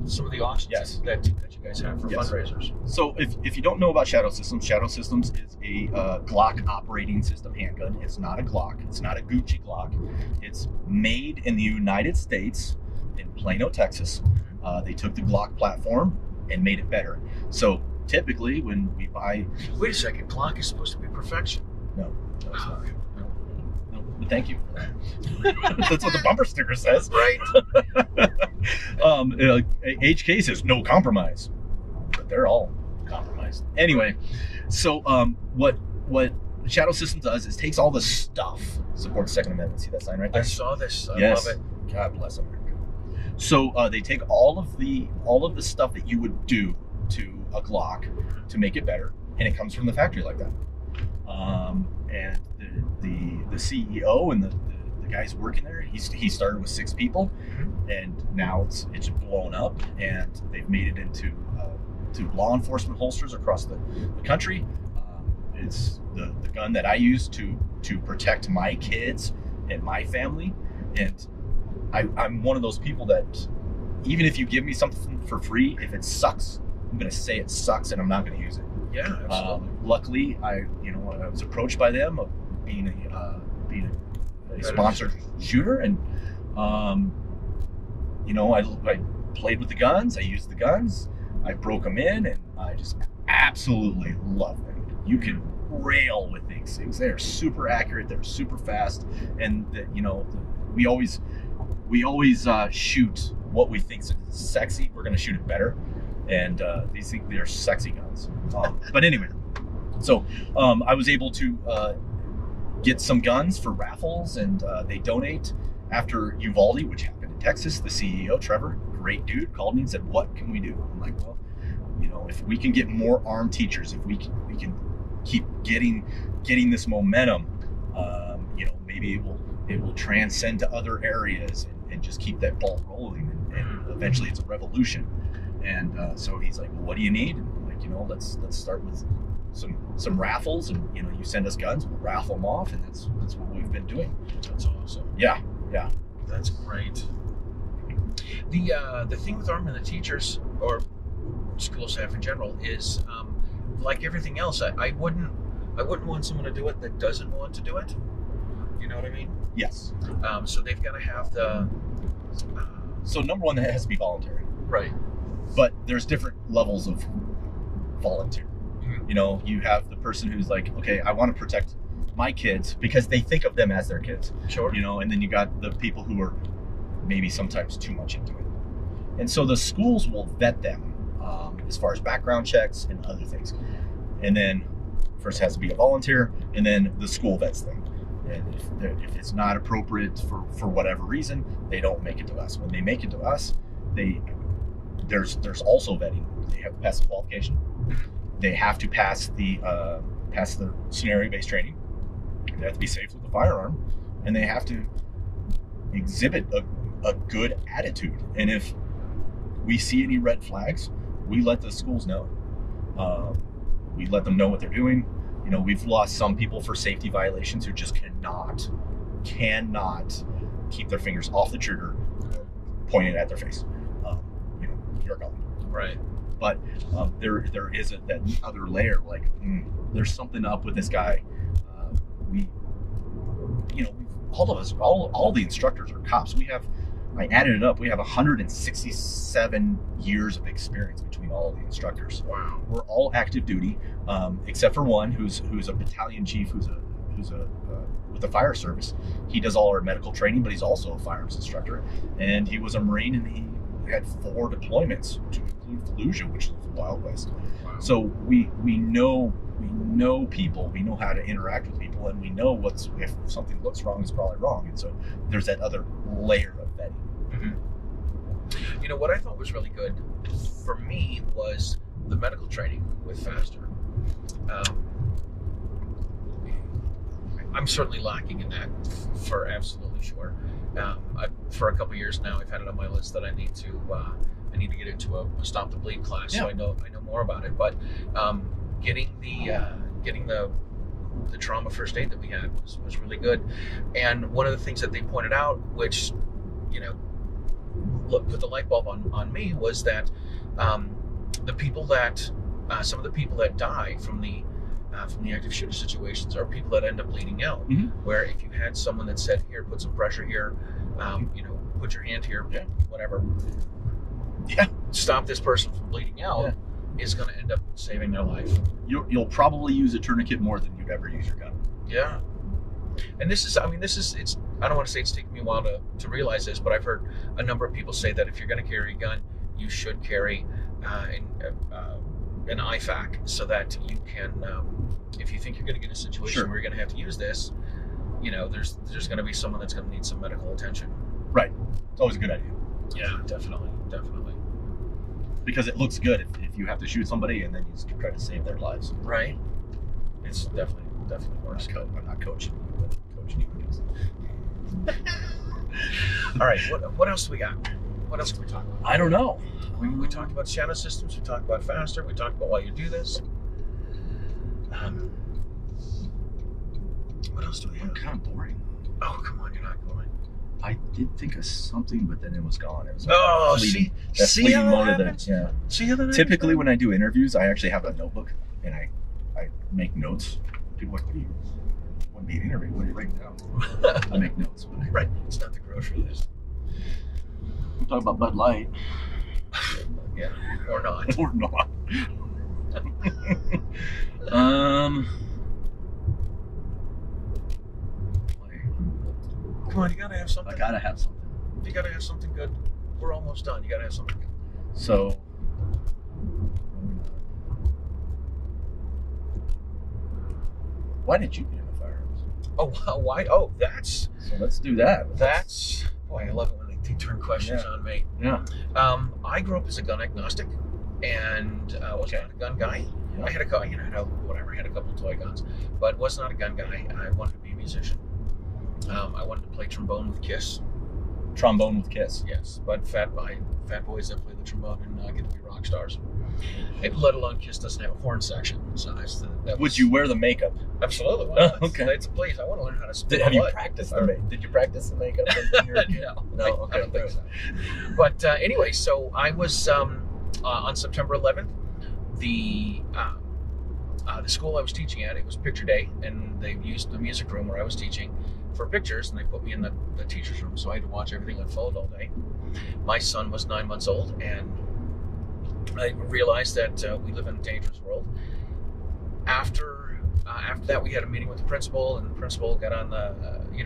some of the options that you guys have for fundraisers. So if you don't know about Shadow Systems is a Glock operating system handgun. It's not a Glock. It's not a Gucci Glock. It's made in the United States in Plano, Texas. They took the Glock platform and made it better. So typically when we buy... Wait a second, Glock is supposed to be perfection. No, it's not. No, but thank you. That's what the bumper sticker says. Right. HK says no compromise, but they're all compromised. Anyway, so what Shadow Systems does is takes all the stuff, support the Second Amendment. See that sign right there? I saw this. I Yes. love it. God bless America. So they take all of the stuff that you would do to a Glock to make it better, and it comes from the factory like that. And the CEO and the guys working there, he started with 6 people, and now it's blown up, and they've made it into to law enforcement holsters across the country. It's the gun that I use to protect my kids and my family, and I'm one of those people that even if you give me something for free, if it sucks, I'm going to say it sucks, and I'm not going to use it. Yeah, absolutely. Luckily, I was approached by them of being a sponsored shooter, and I played with the guns. I used the guns. I broke them in, and I just absolutely love them. You can rail with these things. They're super accurate. They're super fast, and we always shoot what we think is sexy. We're going to shoot it better. And these things, they're sexy guns. But anyway, so I was able to get some guns for raffles, and they donate after Uvalde, which happened in Texas. The CEO, Trevor, great dude, called me and said, "What can we do?" I'm like, well, if we can get more armed teachers, if we can keep getting this momentum, maybe it will transcend to other areas and just keep that ball rolling, and eventually it's a revolution. And so he's like, well, what do you need? And I'm like, let's start with some raffles, and you send us guns, we'll raffle them off, and that's what we've been doing. That's awesome. Yeah. That's great. The thing with arming the teachers or school staff in general is like everything else. I wouldn't want someone to do it that doesn't want to do it. You know what I mean? Yes. So they've got to have the. So number one, that has to be voluntary. Right. But there's different levels of volunteer. Mm-hmm. You have the person who's like, okay, I want to protect my kids because they think of them as their kids. Sure. And then you got the people who are maybe sometimes too much into it. And so the schools will vet them as far as background checks and other things. And then first has to be a volunteer, and then the school vets them. And if it's not appropriate for whatever reason, they don't make it to us. When they make it to us, there's also vetting. They have to pass the qualification. They have to pass the scenario-based training. They have to be safe with the firearm, and they have to exhibit a good attitude. And if we see any red flags, we let the schools know. We let them know what they're doing. We've lost some people for safety violations who just cannot keep their fingers off the trigger, pointed at their face. You're gone. Right. But there is that other layer, like there's something up with this guy. All of us, all the instructors are cops. I added it up. We have 167 years of experience between all of the instructors. Wow. We're all active duty, except for one who's a battalion chief, who's with the fire service. He does all our medical training, but he's also a firearms instructor. And he was a Marine, and he had 4 deployments, to include Fallujah, which is the Wild West. Wow. So we know people, we know how to interact with people, and we know if something looks wrong, it's probably wrong. And so there's that other layer of vetting. Mm-hmm. What I thought was really good for me was the medical training with Faster. I'm certainly lacking in that, for absolutely sure. For a couple years now, I've had it on my list that I need to get into a Stop the Bleed class, so I know more about it. But getting the trauma first aid that we had was really good. And one of the things that they pointed out, which put the light bulb on me was that the people that some of the people that die from the active shooter situations are people that end up bleeding out. Mm-hmm. Where if you had someone that said, "Here, put some pressure here," put your hand here, whatever, stop this person from bleeding out, is going to end up saving their life. You'll probably use a tourniquet more than you'd ever use your gun. Yeah. And it's, I don't want to say it's taken me a while to realize this, but I've heard a number of people say that if you're going to carry a gun, you should carry an IFAC so that you can, if you think you're going to get in a situation where you're going to have to use this, there's going to be someone that's going to need some medical attention. Right. It's always a good idea. Yeah, definitely. Because it looks good if you have to shoot somebody and then you try to save their lives. Right. It's definitely worse. I'm not coaching you, but coaching you is. All right. What else do we got? What else can we talk about? I don't know. We talked about shadow systems. We talked about faster. We talked about why you do this. What else do we have? I'm kind of boring. Oh, come on. You're not boring. I did think of something, but then it was gone. It was see how that happens? Yeah. See how that Typically, happens? when I do interviews, I actually have a notebook and I make notes. People are like, "What do you want to be an interview? What are you writing down?" I make notes. Right. It's not the grocery list. We're talking about Bud Light. Yeah. Or not. Or not. Come on, you gotta have something. I gotta have something. You gotta have something good. We're almost done. You gotta have something good. So, why did you get into firearms? Oh, why? Oh, that's. So let's do that. That's. Boy, I love it when they turn questions on me. Yeah. I grew up as a gun agnostic, and was not a gun guy. Yeah. I had I had a couple of toy guns, but was not a gun guy. I wanted to be a musician. I wanted to play trombone with Kiss. Trombone with Kiss. Yes, but fat boys that play the trombone and get to be rock stars. Let alone Kiss doesn't have a horn section. So Would you wear the makeup? Absolutely. Why not? Okay. Please, I want to learn how to spit. Have you practiced Did you practice the makeup? No. Okay. I don't think so. But anyway, so I was on September 11th. The school I was teaching at, it was picture day, and they used the music room where I was teaching for pictures, and they put me in the teacher's room, so I had to watch everything unfold all day. My son was 9 months old, and I realized that we live in a dangerous world. After that, we had a meeting with the principal, and the principal got on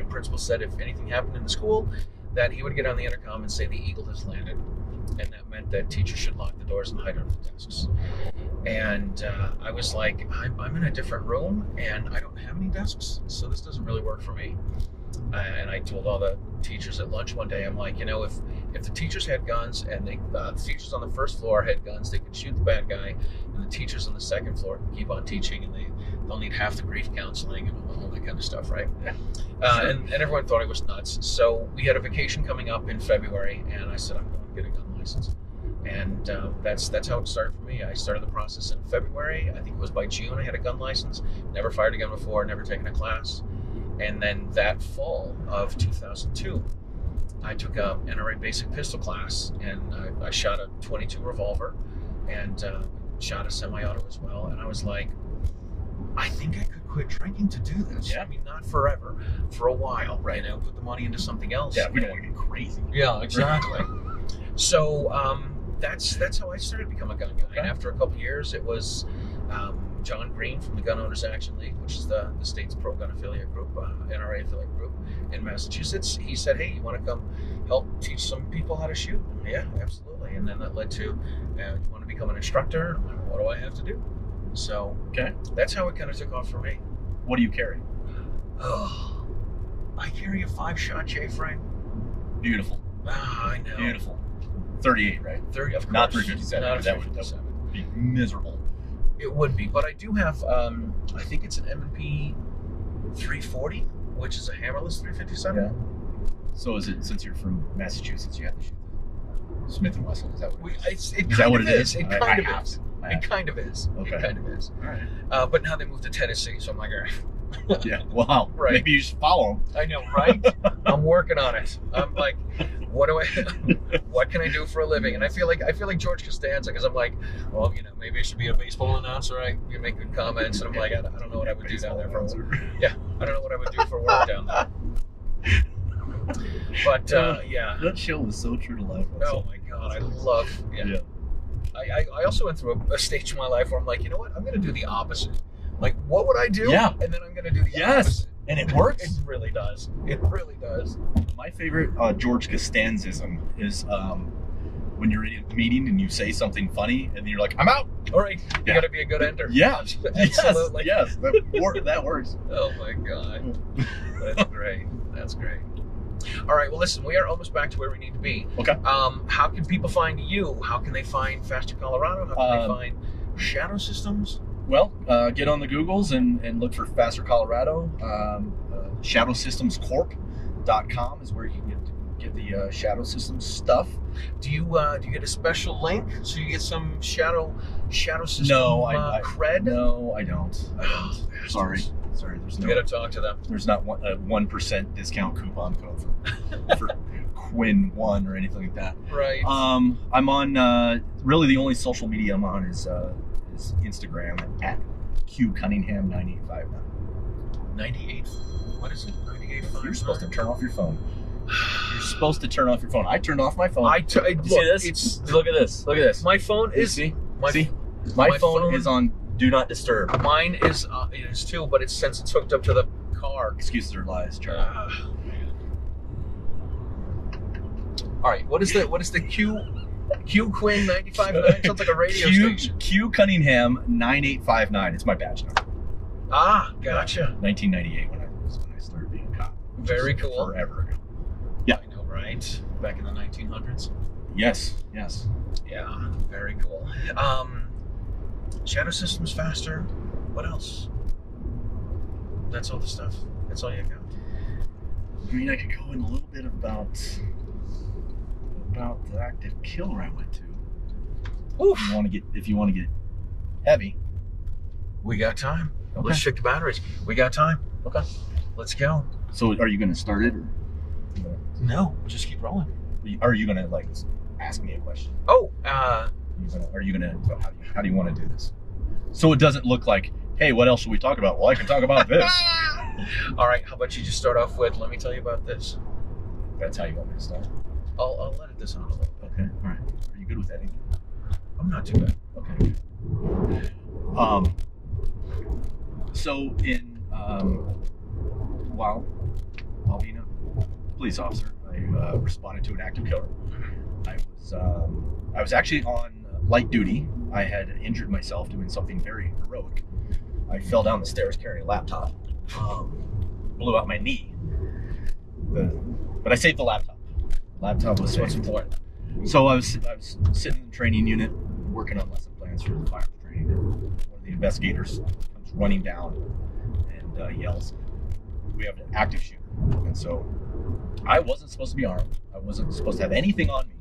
principal said if anything happened in the school, that he would get on the intercom and say the eagle has landed. And that meant that teachers should lock the doors and hide under the desks. And I was like, I'm in a different room, and I don't have any desks, so this doesn't really work for me. And I told all the teachers at lunch one day, I'm like, if the teachers had guns, and the teachers on the first floor had guns, they could shoot the bad guy, and the teachers on the second floor can keep on teaching, and they'll need half the grief counseling and all that kind of stuff, right? And everyone thought I was nuts. So we had a vacation coming up in February, and I said, I'm going to get a gun license. And that's how it started for me. I started the process in February. I think it was by June I had a gun license. Never fired a gun before, never taken a class. And then that fall of 2002, I took a NRA basic pistol class, and I shot a .22 revolver and shot a semi-auto as well. And I was like, I think I could quit drinking to do this. Yeah. I mean, not forever, for a while. Right. Put the money into something else. Yeah, we don't want to get crazy. Yeah, exactly. So that's how I started to become a gun guy. Okay. And after a couple years, it was John Green from the Gun Owners Action League, which is the state's pro-gun affiliate group, NRA affiliate group in Massachusetts. He said, hey, you want to come help teach some people how to shoot? Yeah, absolutely. And then that led to, you want to become an instructor? What do I have to do? So that's how it kind of took off for me. What do you carry? Oh, I carry a 5-shot J-frame. Beautiful. I know. Beautiful. 38, right? 30, of course. Not 357. Not that would be miserable. It would be, but I do have, I think it's an M&P 340, which is a hammerless 357. Yeah. So is it, since you're from Massachusetts, you have to shoot the Smith & Wesson? Is that what it is? Is that what it is? It kind of is. It kind of is. Okay. It kind of is. All right. But now they moved to Tennessee, so I'm like, all right, Yeah. Wow. Right. Maybe you should follow him. I know, right? I'm working on it. I'm like, what can I do for a living? And I feel like George Costanza, because I'm like, well, maybe I should be a baseball announcer. You make good comments, and I'm like, I don't know what I would do down there for work. Yeah, I don't know what I would do for work down there. But yeah, that show was so true to life. Oh my God, I love. Yeah. I also went through a stage in my life where I'm like, you know what? I'm going to do the opposite. Like, what would I do? Yeah. And then I'm going to do the opposite. And it works. It really does. It really does. My favorite George Costanzism is when you're in a meeting and you say something funny and you're like, I'm out. All right. You got to be a good ender. Yeah. Absolutely. Yes. That works. Oh my God. That's great. That's great. All right. Well, listen, we are almost back to where we need to be. Okay. How can people find you? How can they find Faster Colorado? How can they find Shadow Systems? Well, get on the Googles and look for Faster Colorado. ShadowSystemsCorp.com is where you can get the Shadow Systems stuff. Do you get a special link so you get some Shadow System cred? No, I don't. Sorry. There's no. You got to talk to them. There's not a 1% discount coupon code for Quinn 1 or anything like that. Right. I'm on. Really, the only social media I'm on is Instagram at Q Cunningham 9859. 98. What is it? 98. You're supposed to turn off your phone. You're supposed to turn off your phone. I turned off my phone. Look, see this? Look at this. Look at this. My phone is. My phone is on Do Not Disturb. Mine is. It is too, but since it's hooked up to the car. Excuses are lies, Charlie. All right. What is the Q Quinn 959? Sounds like a radio station. Q Cunningham 9859. It's my badge number. Ah, gotcha. 1998 when I started being a cop. Very cool. Forever ago. Yeah. I know, right? Back in the 1900s. Yes. Yeah. Very cool. Shadow Systems Faster. What else? That's all the stuff. That's all you got. I mean, I could go in a little bit about the active killer I went to. Oof. If you want to get heavy. We got time. Okay. Let's check the batteries. We got time. Okay. Let's go. So are you going to start it? Or No, we'll just keep rolling. are you going to like ask me a question? Oh, Are you going to, how do you want to do this? So it doesn't look like, hey, what else should we talk about? Well, I can talk about this. All right, how about you just start off with, let me tell you about this. That's how you want me to start? I'll edit this on a little bit. Okay, all right. Are you good with editing? I'm not too bad. Okay. So in, while being a police officer, I responded to an active killer. I was actually on light duty. I had injured myself doing something very heroic. I fell down the stairs carrying a laptop, blew out my knee. But I saved the laptop. Laptop was what's important. So I was sitting in the training unit working on lesson plans for the firearms training. And one of the investigators comes running down and yells, "We have an active shooter." And so I wasn't supposed to be armed. I wasn't supposed to have anything on me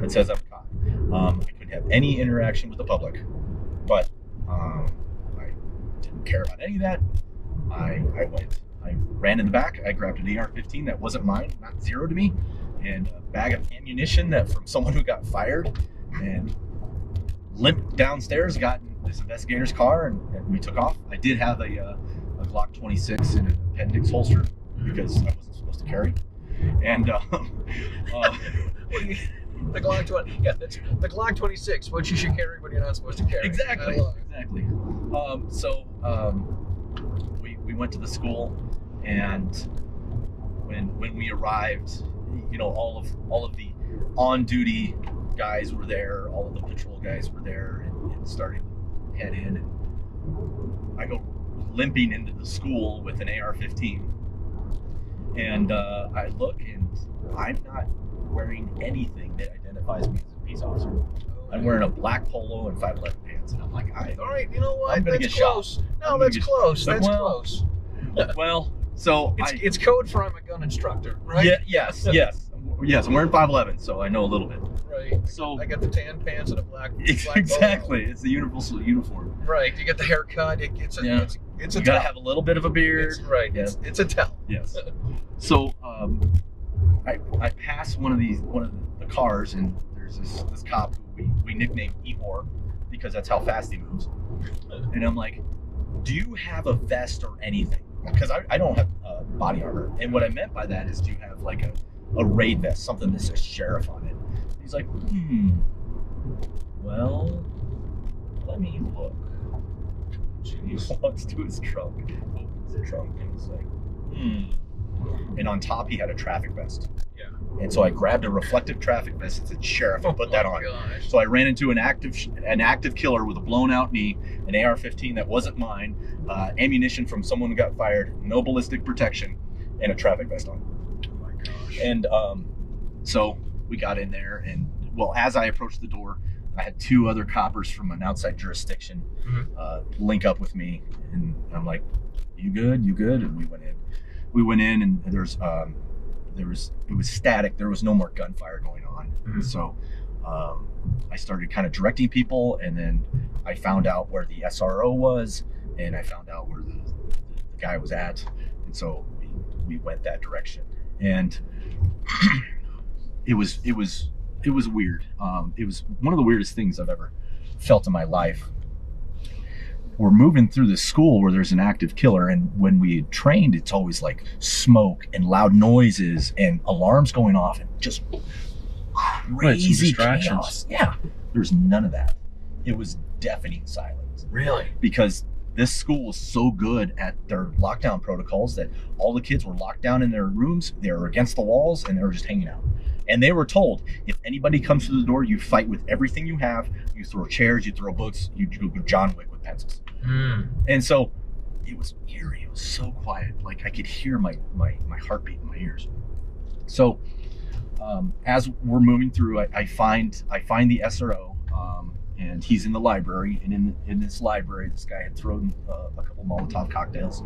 that says I'm a cop. I couldn't have any interaction with the public, but I didn't care about any of that. I went. I ran in the back. I grabbed an AR-15 that wasn't mine, not zero to me, and a bag of ammunition that from someone who got fired, and limped downstairs, got in this investigator's car, and we took off. I did have a Glock 26 in an appendix holster because I wasn't supposed to carry. And the Glock 20, yeah, that's the Glock 26, what you should carry when you're not supposed to carry. Exactly. So we went to the school, and when we arrived, you know, all of the on-duty guys were there, all of the patrol guys were there, and starting to head in, and I go limping into the school with an AR-15, and I look, and I'm not wearing anything that identifies me as a peace officer. I'm wearing a black polo and 511 pants, and I'm like, all right, you know what? I'm gonna That's get close. shot. No, that's close. That's close. Well, so it's code for I'm a gun instructor, right? Yeah, yes. I'm wearing 511, so I know a little bit. Right. So I got the tan pants and a black exactly. polo. It's the universal uniform. Right. You get the haircut. It's It's a you gotta tell. have a little bit of a beard. It's, right. Yes. It's a tell. Yes. So I pass one of the cars, and there's this cop who we nicknamed Ehor because that's how fast he moves. And I'm like, do you have a vest or anything? Because I don't have body armor. And what I meant by that is, do you have like a raid vest, something that says sheriff on it? He's like, well, let me look. He walks to his trunk, opens the trunk, and he's like, And on top, he had a traffic vest. Yeah. And so I grabbed a reflective traffic vest that said sheriff and put that on. Gosh. So I ran into an active killer with a blown out knee, an AR-15 that wasn't mine, ammunition from someone who got fired, no ballistic protection, and a traffic vest on. Oh my gosh. And so we got in there, and well, as I approached the door, I had two other coppers from an outside jurisdiction link up with me, and I'm like, "You good? You good?" And we went in. We went in, and it was static. There was no more gunfire going on. Mm-hmm. So I started kind of directing people, and then I found out where the SRO was, and I found out where the guy was at, and so we went that direction. And it was weird. It was one of the weirdest things I've ever felt in my life. We're moving through this school where there's an active killer, and when we had trained, it's always like smoke and loud noises and alarms going off and just crazy chaos. Yeah, there's none of that. It was deafening silence. Really? Because this school was so good at their lockdown protocols that all the kids were locked down in their rooms. They were against the walls, and they were just hanging out. And they were told, if anybody comes through the door, you fight with everything you have. You throw chairs, you throw books, you go John Wick with pencils. And so it was eerie. It was so quiet. Like I could hear my heartbeat in my ears. So as we're moving through, I find the SRO, and he's in the library. And in this library, this guy had thrown a couple Molotov cocktails,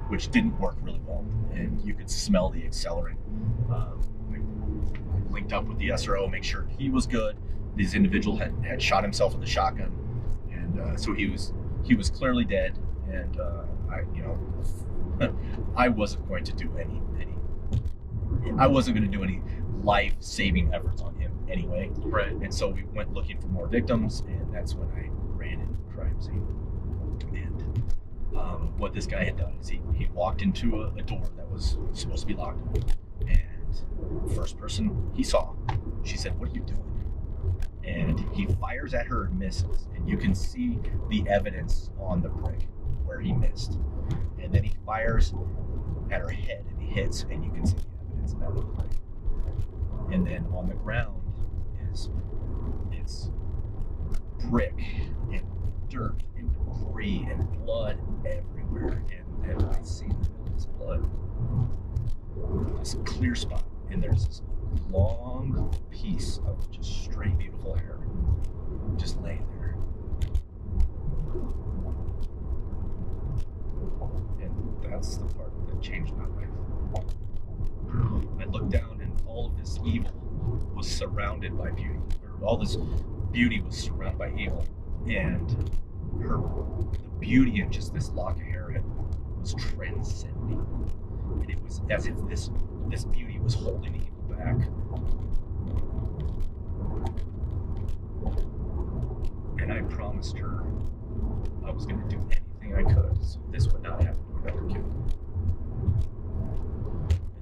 which didn't work really well. And you could smell the accelerant. I linked up with the SRO, make sure he was good. This individual had shot himself with a shotgun, and so he was clearly dead. And I wasn't going to do any life-saving efforts on him anyway. Right. And so we went looking for more victims, and that's when I ran into the crime scene. And what this guy had done is he walked into a door that was supposed to be locked, and first person he saw, she said, "What are you doing?" And he fires at her and misses, and you can see the evidence on the brick where he missed. And then he fires at her head and he hits, and you can see the evidence of that on the brick. And then on the ground is it's brick and dirt and debris and blood everywhere. And I see this blood, this clear spot, and there's this long piece of just straight beautiful hair just laying there. And that's the part that changed my life. I looked down, and all of this evil was surrounded by beauty, or all this beauty was surrounded by evil, and the beauty in just this lock of hair was transcending, and it was as if this beauty was holding evil back. And I promised her I was going to do anything I could so this would not happen to another kid.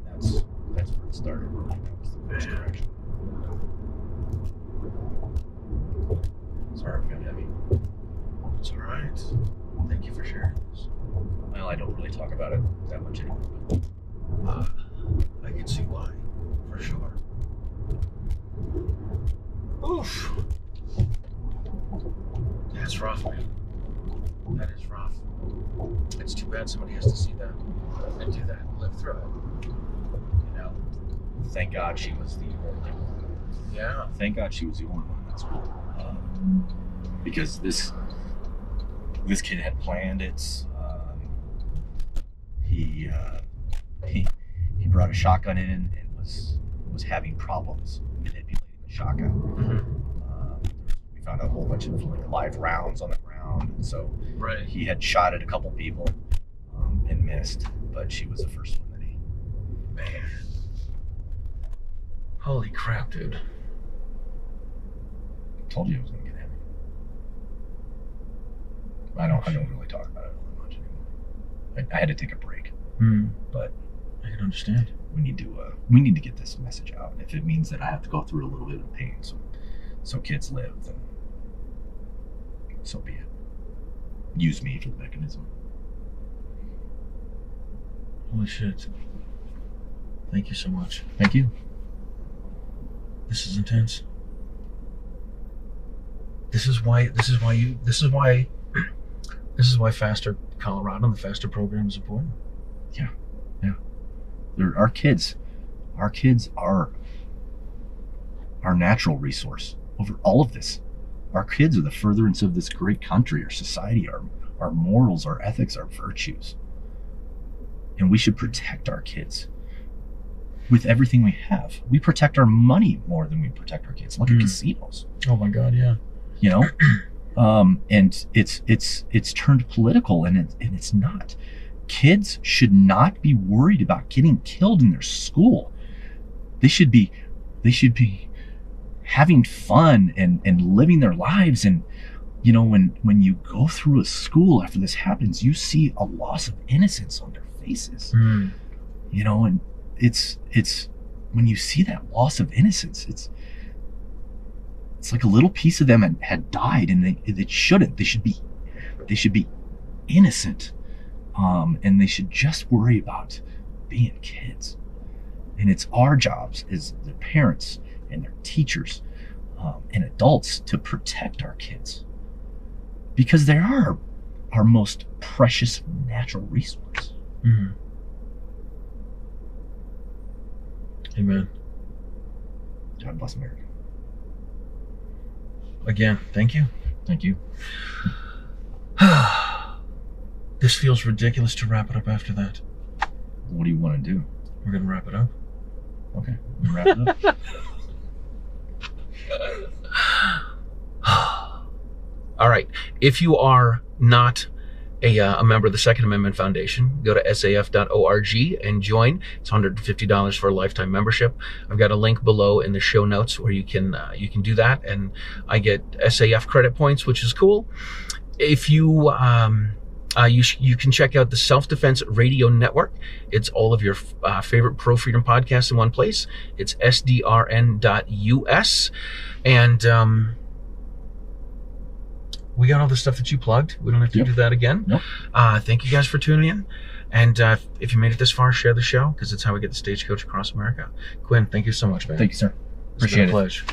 And that's where it started. That was the first direction. Sorry, I'm got heavy. It's all right. Thank you for sharing this. Well, I don't really talk about it that much anymore. But I can see why, for sure. Oof. That's rough, man. That is rough. It's too bad somebody has to see that and do that and live through it. you know, thank God she was the only one. Yeah. Thank God she was the only one. That's right. Because this kid had planned it. He brought a shotgun in and was having problems manipulating the shotgun. Mm-hmm. We found out a whole bunch of live rounds on the ground. around, and so Right. he had shot at a couple people and missed, but she was the first one that he. Man. Holy crap, dude. Told you it was gonna get heavy. I don't really talk about it all that much anymore. I had to take a break, but I can understand. we need to get this message out. And if it means that I have to go through a little bit of pain, so kids live, then so be it. Use me for the mechanism. Holy shit. Thank you so much. Thank you. This is intense. This is why Faster Colorado and the Faster program is important. Yeah. Our kids are our natural resource over all of this. Our kids are the furtherance of this great country, our society, our morals, our ethics, our virtues. And we should protect our kids with everything we have. We protect our money more than we protect our kids. Look at casinos. Oh my God, yeah. You know? And it's turned political, and it's not. Kids should not be worried about getting killed in their school. They should be having fun and living their lives. And you know, when you go through a school after this happens, you see a loss of innocence on their faces. You know, and it's when you see that loss of innocence, it's like a little piece of them had died, and they shouldn't. They should be innocent. And they should just worry about being kids. And it's our jobs as their parents and their teachers and adults to protect our kids, because they are our most precious natural resource. Amen. God bless America. Again, thank you. Thank you. This feels ridiculous to wrap it up after that. What do you want to do? We're going to wrap it up. Okay, we'll wrap it up. All right. If you are not a member of the Second Amendment Foundation, go to saf.org and join. It's $150 for a lifetime membership. I've got a link below in the show notes where you can do that, and I get SAF credit points, which is cool. If you you can check out the Self-Defense Radio Network. It's all of your favorite pro-freedom podcasts in one place. It's sdrn.us. And we got all the stuff that you plugged. We don't have to do that again. Nope. Thank you guys for tuning in. And if you made it this far, share the show, because it's how we get the Stagecoach across America. Quinn, thank you so much, man. Thank you, sir. It's been Appreciate a it. pleasure.